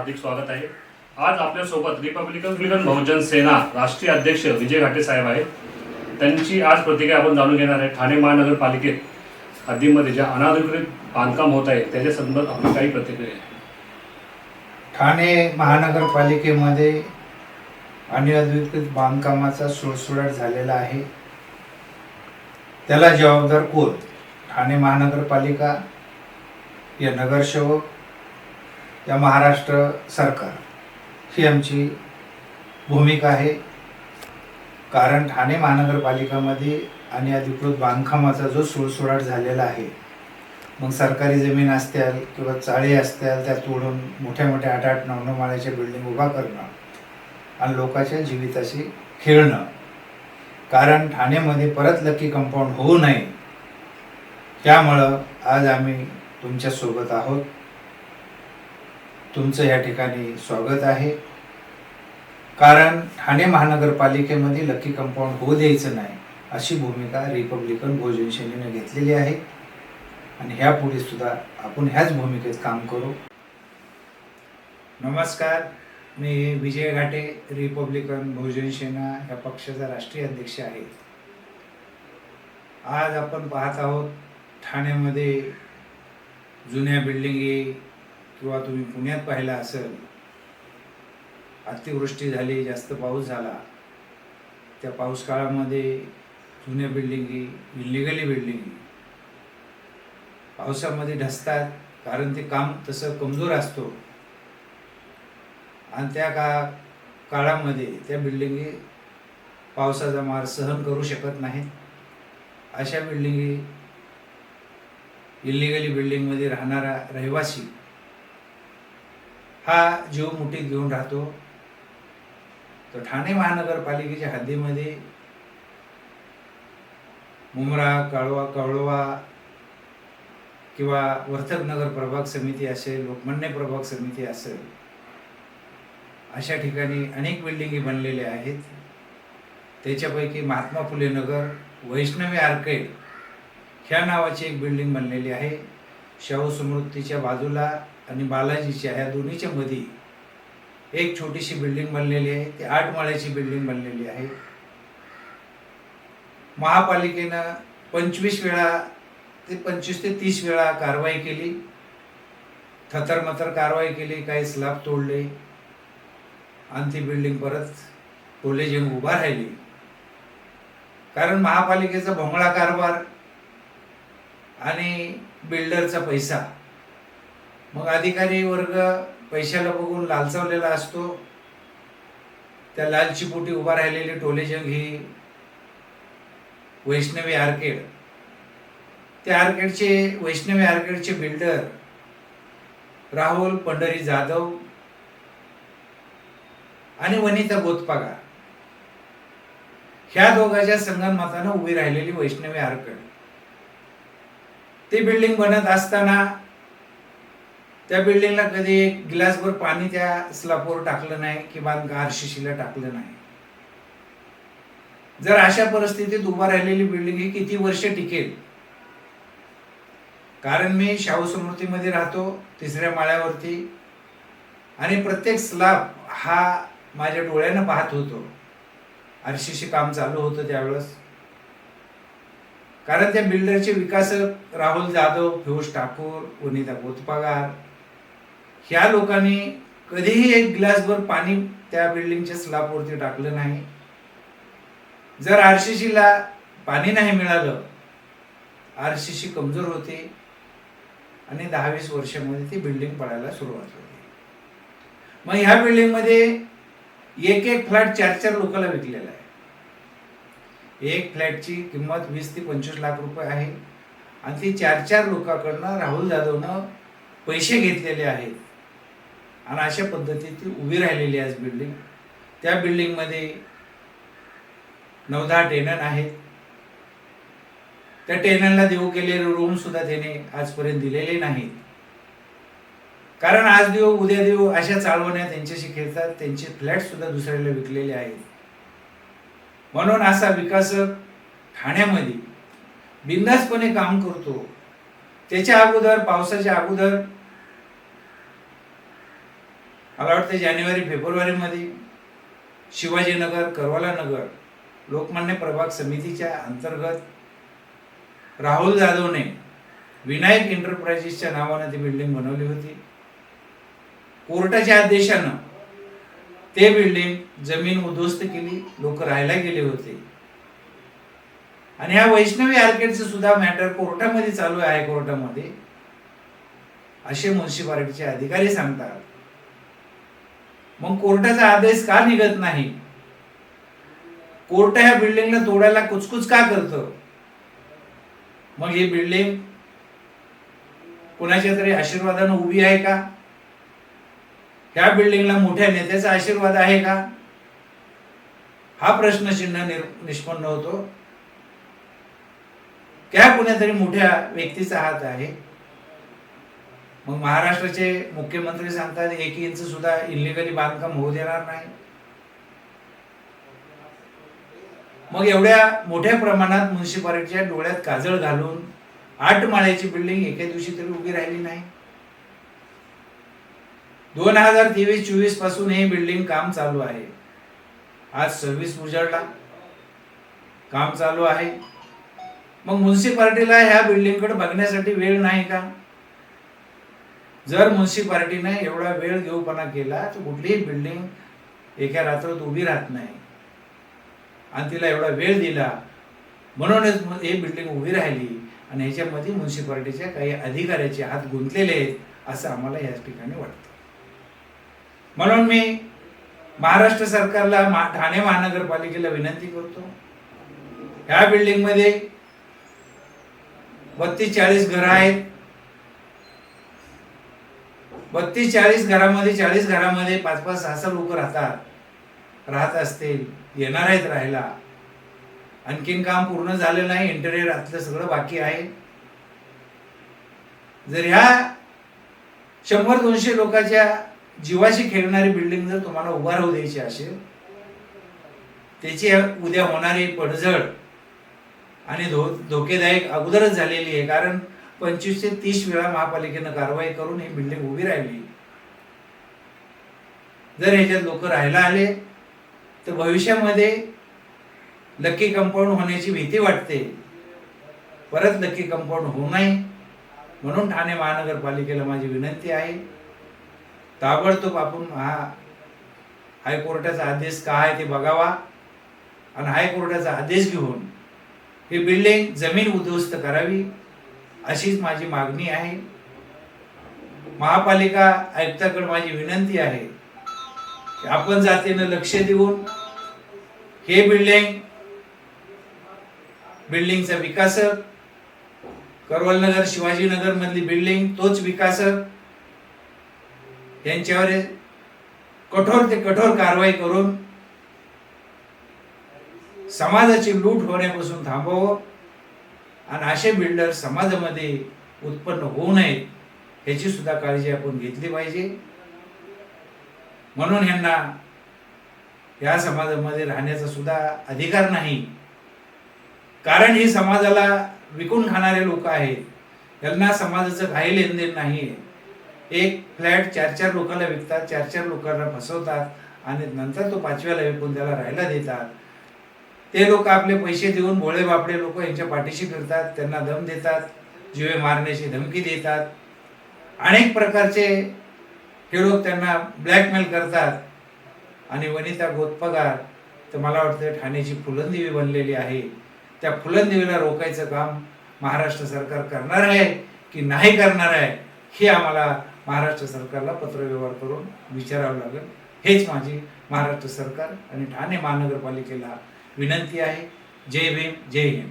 हार्दिक स्वागत आहे। आज आपल्या सोबत रिपब्लिकन बहुजन सेना राष्ट्रीय अध्यक्ष विजय घाटे साहेब आहेत। त्यांची आज प्रतिक्रिया आपण जाणून घेणार आहे। ठाणे महानगरपालिकेत हद्दीमध्ये जे अनाधिकृत बांधकाम होत आहे त्याच्या संदर्भात आपली काही प्रतिक्रिया आहे। ठाणे महानगरपालिकेमध्ये अनधिकृत बांधकामाचा सुळसुळाट झालेला आहे। त्याला जबाबदार कोण? ठाणे महानगरपालिका या नगरसेवक या महाराष्ट्र सरकार ही आमची भूमिका आहे। कारण ठाणे महानगरपालिकामध्ये अनधिकृत बांधकामाचा जो सुळसुळाट झालेला आहे, मग सरकारी जमीन असतील किंवा चाळी असतील त्या तोडून मोठ्या मोठ्या 8-8, 9-9 माळ्याच्या बिल्डिंग उभा करणं आणि लोकांच्या जीविताशी खेळणं। कारण ठाण्यामध्ये परत लकी कंपाऊंड होऊ नये त्यामुळं आज आम्ही तुमच्या सोबत आहोत। तुमचं या ठिकाणी स्वागत आहे। कारण ठाणे महानगरपालिकेमध्ये लकी कंपाऊंड होऊ द्यायचं नाही अशी भूमिका रिपब्लिकन बहुजन सेनेने घेतलेली आहे आणि ह्यापुढे सुद्धा आपण ह्याच भूमिकेत काम करू। नमस्कार, मी विजय घाटे, रिपब्लिकन बहुजन सेना या पक्षाचा राष्ट्रीय अध्यक्ष आहे। आज आपण पाहत आहोत ठाण्यामध्ये जुन्या बिल्डिंगी किंवा तुम्ही पुण्यात पाहिला असेल, अतिवृष्टी झाली, जास्त पाऊस झाला, त्या पाऊस काळामध्ये जुन्या बिल्डिंगी, इल्लिगली बिल्डिंगी पावसामध्ये ढसतात। कारण ते काम तसं कमजोर असतो आणि त्या काळामध्ये त्या बिल्डिंगी पावसाचा मार सहन करू शकत नाहीत। अशा बिल्डिंगी, इल्लिगली बिल्डिंगमध्ये राहणारा रहिवासी हा जीव मुठीत घेऊन राहतो। तर ठाणे महानगरपालिकेच्या हद्दीमध्ये मुंब्रा, कळवा किंवा वर्थक नगर प्रभाग समिती असेल, लोकमान्य प्रभाग समिती असेल, अशा ठिकाणी अनेक बिल्डिंगी बनलेल्या आहेत। त्याच्यापैकी महात्मा फुले नगर, वैष्णवी आर्केड ह्या नावाची एक बिल्डिंग बनलेली आहे। शाहू स्मृतीच्या बाजूला आणि बालाजीच्या ह्या दोन्हीच्या मध्ये एक छोटीशी बिल्डिंग बनलेली आहे। ती 8 माळ्याची बिल्डिंग बनलेली आहे। महापालिकेनं 25 ते 30 वेळा कारवाई केली, थतरमथर कारवाई केली, काही स्लॅब तोडले आणि ती बिल्डिंग परत टोले जेम उभा राहिली। कारण महापालिकेचा भोंगळा कारभार आणि बिल्डरचा पैसा, मग अधिकारी वर्ग पैशाला बघून लालचवलेला असतो। त्या लालचीपोटी उभा राहिलेली टोलेजंग ही वैष्णवी आर्केड, त्या वैष्णवी आर्केडचे बिल्डर राहुल पंढरी जाधव आणि वनिता गोतपगार ह्या दोघांच्या संगनमतानं उभी राहिलेली वैष्णवी आर्केड, ती बिल्डिंग बनत असताना त्या बिल्डिंगला कधी एक गिलासभर पाणी त्या स्लॅबवर टाकलं नाही किंवा आरसीसीला टाकलं नाही। जर अशा परिस्थितीत उभा राहिलेली बिल्डिंग ही किती वर्ष टिकेल? कारण मी शाहू स्मृतीमध्ये राहतो, 3ऱ्या माळ्यावरती, आणि प्रत्येक स्लॅब हा माझ्या डोळ्यानं पाहत होतो। आरसीसी काम चालू होतं त्यावेळेस। कारण त्या बिल्डरचे विकासक राहुल जाधव, फिरोज ठाकूर, वनिता गोतपगार ह्या लोकांनी कधीही एक ग्लासभर पाणी त्या बिल्डिंगच्या स्लॅबवरती टाकलं नाही। जर आरसीसीला पाणी नाही मिळालं, आरसीसी कमजोर होते आणि 10-20 वर्षांमध्ये ती बिल्डिंग पडायला सुरुवात होती। मग ह्या बिल्डिंगमध्ये एक फ्लॅट 4-4 लोकांना विकलेला आहे। एक फ्लॅटची किंमत 20 ते 25 लाख रुपये आहे आणि ती 4-4 लोकांकडनं राहुल जाधवनं पैसे घेतलेले आहेत आणि अशा पद्धतीत ती उभी राहिलेली आहे बिल्डिंग। त्या बिल्डिंगमध्ये 9-10 टेनंट आहेत। त्या टेनंटला देऊ केलेले रूम सुद्धा त्याने आजपर्यंत दिलेले नाहीत। कारण आज देऊ उद्या देऊ अशा चालवण्या त्यांच्याशी खेळतात। त्यांचे फ्लॅट सुद्धा दुसऱ्याला विकलेले आहेत। म्हणून असा विकासक ठाण्यामध्ये बिनधास्तपणे काम करतो। त्याच्या अगोदर, पावसाच्या अगोदर मला वाटतं जानेवारी फेब्रुवारीमध्ये शिवाजीनगर करवाला नगर लोकमान्य प्रभाग समितीच्या अंतर्गत राहुल जाधवने विनायक एंटरप्राइजेसच्या नावाने ती बिल्डिंग बनवली होती. कोर्टाच्या आदेशानं ते बिल्डिंग जमीन उद्ध्वस्त केली, लोक राहायला गेले होते. आणि ह्या वैष्णवी आर्केडचं सुद्धा मॅटर कोर्टामध्ये चालू आहे, हायकोर्टामध्ये, असे म्युन्सिपालिटीचे अधिकारी सांगतात. मग कोर्टाचा आदेश का निघत नाही? कोर्ट ह्या बिल्डिंगला तोडायला कुचकुच का करतं? मग ही बिल्डिंग कोणाच्या तरी आशीर्वादानं उभी आहे का? ह्या बिल्डिंगला मोठ्या नेत्याचा आशीर्वाद आहे का? हा प्रश्नचिन्ह निष्पन्न होतो. क्या कुणातरी मोठ्या व्यक्तीचा हात आहे? मग महाराष्ट्राचे मुख्यमंत्री सांगतात 1 इंच सुद्धा इलिगली बांधकाम होऊ देणार नाही. मग एवढ्या मोठ्या प्रमाणात म्युन्सिपालिटीच्या डोळ्यात काजळ घालून 8 माळ्याची बिल्डिंग एका दिवशी तरी उभी राहिली नाही. 2023-24 पासून हे बिल्डिंग काम चालू आहे. आज 26 उजाडला, काम चालू आहे. मग म्युन्सिपालिटीला ह्या बिल्डिंगकडे बघण्यासाठी वेळ नाही का? जर म्युन्सिपालिटीने एवढा वेळ घेऊपणा केला तर कुठलीही बिल्डिंग एका रात्रात उभी राहत नाही. आणि तिला एवढा वेळ दिला म्हणूनच ही बिल्डिंग उभी राहिली. आणि ह्याच्यामध्ये म्युन्सिपालिटीच्या काही अधिकाऱ्याचे हात गुंतलेले आहेत असं आम्हाला याच ठिकाणी वाटतं. म्हणून मी महाराष्ट्र सरकारला, ठाणे महानगरपालिकेला विनंती करतो, ह्या बिल्डिंगमध्ये 32-40 घरं आहेत. 32-40 घरामध्ये 40 घरामध्ये 5-5-6 लोक राहत असतील, येणार आहेत राहायला. आणखीन काम पूर्ण झालं नाही, इंटेरियर आतलं सगळं बाकी आहे. जर ह्या 100-200 लोकांच्या जीवाशी खेळणारी बिल्डिंग जर तुम्हाला उभा राहू द्यायची असेल, त्याची उद्या होणारी पडझड आणि धोकेदायक अगोदरच झालेली आहे. कारण 25 ते 30 वेळा महापालिकेनं कारवाई करून ही बिल्डिंग उभी राहिली. जर ह्याच्यात लोक राहायला आले तर भविष्यामध्ये लकी कंपाऊंड होण्याची भीती वाटते. परत लकी कंपाऊंड होऊ नये म्हणून ठाणे महानगरपालिकेला माझी विनंती आहे, ताबडतोब आपण हायकोर्टाचा आदेश काय आहे ते बघावा आणि हायकोर्टाचा आदेश घेऊन ही बिल्डिंग जमीन उद्ध्वस्त करावी अशीच माझी मागणी आहे. महापालिका आयुक्ताकडे माझी विनंती आहे की आपण जातीनं लक्ष देऊन हे बिल्डिंगचा विकासक, करवलनगर शिवाजीनगर मधली बिल्डिंग तोच विकासक यांच्यावर कठोर ते कठोर कारवाई करून समाजाची लूट होण्यापासून थांबवावं आणि असे बिल्डर समाजामध्ये उत्पन्न होऊ नयेत याची सुद्धा काळजी आपण घेतली पाहिजे. म्हणून ह्यांना या समाजामध्ये राहण्याचा सुद्धा अधिकार नाही. कारण ही समाजाला विकून खाणारे लोक आहेत. यांना समाजाचं काही लेनदेन नाही. एक फ्लॅट 4-4 लोकांना विकतात, 4-4 लोकांना फसवतात आणि नंतर तो 5व्याला विकून त्याला राहायला देतात. ते लोक आपले पैसे देऊन भोळे बापडे लोक यांच्या पाठीशी फिरतात, त्यांना दम देतात, जीवे मारण्याची धमकी देतात. अनेक प्रकारचे हे लोक त्यांना ब्लॅकमेल करतात. आणि वनिता गोतपगार तर मला वाटतं ठाण्याची फुलंदेवी बनलेली आहे. त्या फुलंदेवीला रोखायचं काम महाराष्ट्र सरकार करणार आहे की नाही करणार आहे हे आम्हाला महाराष्ट्र सरकारला पत्रव्यवहार करून विचारावं लागेल. हेच माझी महाराष्ट्र सरकार आणि ठाणे महानगरपालिकेला विनंती आहे. जय भीम, जय हिंद.